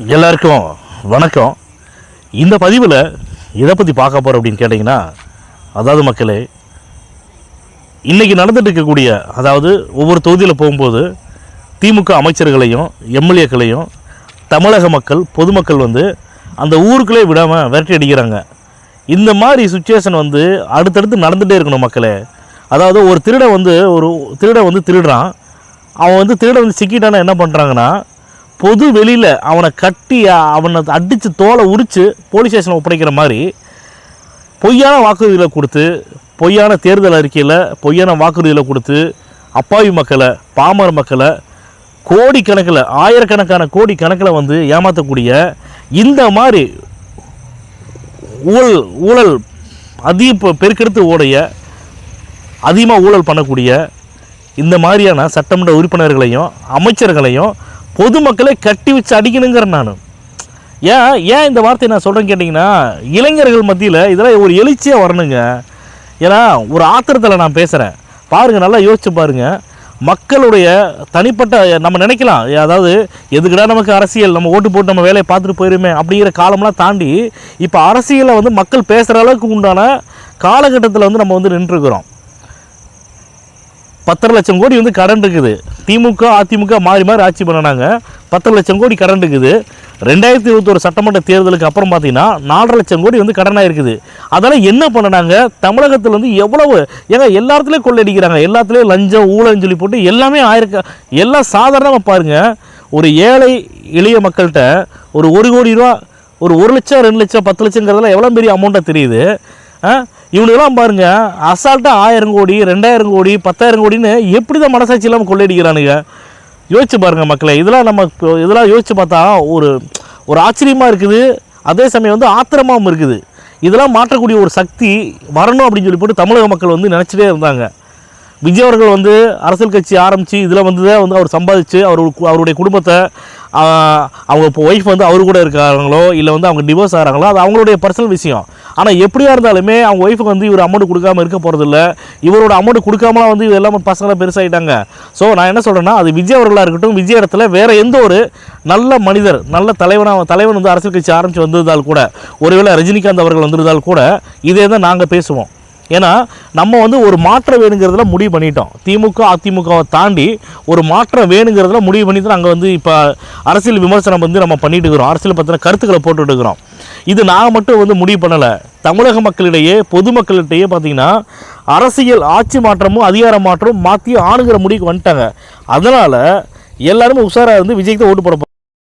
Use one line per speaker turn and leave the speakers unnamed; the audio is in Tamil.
எல்லாருக்கும் வணக்கம். இந்த பதிவில் எதை பற்றி பார்க்க போகிறோம் அப்படின்னு கேட்டிங்கன்னா, அதாவது மக்களே, இன்றைக்கி நடந்துட்டு இருக்கக்கூடிய, அதாவது ஒவ்வொரு தொகுதியில் போகும்போது திமுக அமைச்சர்களையும் எம்எல்ஏக்களையும் தமிழக மக்கள் பொதுமக்கள் அந்த ஊருக்குள்ளே விடாமல் விரட்டி அடிக்கிறாங்க. இந்த மாதிரி சுச்சுவேஷன் அடுத்தடுத்து நடந்துகிட்டே இருக்கணும் மக்களே. அதாவது ஒரு திருடன் திருடுறான். அவன் திருடன் சிக்கிட்டானா என்ன பண்ணுறாங்கன்னா, பொது வெளியில் அவனை கட்டி அவனை அடித்து தோலை உரித்து போலீஸ் ஸ்டேஷனில் ஒப்படைக்கிற மாதிரி பொய்யான வாக்குறுதிகளை கொடுத்து, பொய்யான தேர்தல் அறிக்கையில் பொய்யான வாக்குறுதிகளை கொடுத்து அப்பாவி மக்களை, பாமர மக்களை கோடிக்கணக்கில், ஆயிரக்கணக்கான கோடிக்கணக்கில் ஏமாற்றக்கூடிய இந்த மாதிரி ஊழல் பெருக்கெடுத்து அதிகமாக ஊழல் பண்ணக்கூடிய இந்த மாதிரியான சட்டமன்ற உறுப்பினர்களையும் அமைச்சர்களையும் பொதுமக்களை கட்டி வச்சு அடிக்கணுங்கிற நான். ஏன் இந்த வார்த்தையை நான் சொல்கிறேன்னு கேட்டிங்கன்னா, இளைஞர்கள் மத்தியில் இதெல்லாம் ஒரு எழுச்சியாக வரணுங்க. ஏன்னா ஒரு ஆத்திரத்தில் நான் பேசுகிறேன். பாருங்கள், நல்லா யோசிச்சு பாருங்கள். மக்களுடைய தனிப்பட்ட நம்ம நினைக்கலாம், அதாவது எதுக்குடா நமக்கு அரசியல், நம்ம ஓட்டு போட்டு நம்ம வேலையை பார்த்துட்டு போயிருமே அப்படிங்கிற காலம்லாம் தாண்டி இப்போ அரசியலில் மக்கள் பேசுகிற அளவுக்கு உண்டான காலகட்டத்தில் நம்ம நின்றுருக்கிறோம். 10 லட்சம் கோடி கடன் இருக்குது. திமுக அதிமுக மாறி மாறி ஆட்சி பண்ணினாங்க. 10 லட்சம் கோடி கடன் இருக்குது. 2021 சட்டமன்ற தேர்தலுக்கு அப்புறம் பார்த்தீங்கன்னா 4.5 லட்சம் கோடி கடனாக இருக்குது. அதெல்லாம் என்ன பண்ணினாங்க? தமிழகத்தில் எவ்வளவு எல்லாத்துலேயும் கொள்ளையடிக்கிறாங்க, எல்லாத்துலேயும் லஞ்சம் ஊழல்னு சொல்லி போட்டு எல்லாமே எல்லாம் சாதாரணமாக பாருங்கள். ஒரு ஏழை எளிய மக்கள்கிட்ட ஒரு 1 கோடி ரூபா, ஒரு 1 லட்சம் 2 லட்சம் 10 லட்சங்கிறதுலாம் எவ்வளோ பெரிய அமௌண்ட்டாக தெரியுது. இவனுக்கெல்லாம் பாருங்கள், அசால்ட்டாக 1000 கோடி 2000 கோடி 10,000 கோடின்னு எப்படி தான் மனசாட்சி இல்லாமல் கொள்ளையடிக்கிறானுங்க. யோசிச்சு பாருங்கள் மக்களே. இதெல்லாம் யோசித்து பார்த்தா ஒரு ஆச்சரியமாக இருக்குது. அதே சமயம் ஆத்திரமாகவும் இருக்குது. இதெல்லாம் மாற்றக்கூடிய ஒரு சக்தி வரணும் அப்படின்னு சொல்லி போட்டு தமிழக மக்கள் நினச்சிட்டே இருந்தாங்க. விஜய் அவர்கள் அரசியல் கட்சி ஆரம்பித்து இதில் அவர் சம்பாதிச்சு அவருடைய குடும்பத்தை, அவங்க இப்போ ஒய்ஃப் அவரு கூட இருக்காங்களோ இல்லை அவங்க டிவோர்ஸ் ஆகிறாங்களோ, அது அவங்களுடைய பர்சனல் விஷயம். ஆனால் எப்படியா இருந்தாலுமே அவங்க ஒய்ஃபுக்கு இவர் அமௌண்ட் கொடுக்காமல் இருக்க போகிறதில்ல. இவரோட அமௌண்ட் கொடுக்காமலாம் இது எல்லாமே பசங்களாம் பெருசாகிட்டாங்க. ஸோ நான் என்ன சொல்கிறேன்னா, அது விஜய் அவர்களாக இருக்கட்டும், விஜய் இடத்துல வேறு எந்த ஒரு நல்ல மனிதர், நல்ல தலைவன் அரசியல் கட்சி ஆரம்பித்து வந்திருந்தால் கூட, ஒருவேளை ரஜினிகாந்த் அவர்கள் வந்திருந்தால் கூட இதே தான் நாங்கள் பேசுவோம். ஏன்னா நம்ம ஒரு மாற்றம் வேணுங்கிறதுல முடிவு பண்ணிட்டோம். திமுக அதிமுகவை தாண்டி ஒரு மாற்றம் வேணுங்கிறதுல முடிவு பண்ணிட்டு நாங்கள் இப்போ அரசியல் விமர்சனம் நம்ம பண்ணிட்டு இருக்கிறோம். அரசியல் பற்றின கருத்துக்களை போட்டுட்டு இருக்கிறோம். இது நான் மட்டும் முடிவு பண்ணலை. தமிழக மக்களிடையே, பொதுமக்களிடையே பார்த்திங்கன்னா அரசியல் ஆட்சி மாற்றமும் அதிகார மாற்றமும் மாற்றி ஆணுங்கிற முடிவுக்கு வந்துட்டாங்க. அதனால் எல்லாருமே உஷாராக விஜய்க்கு தான் ஓட்டு போட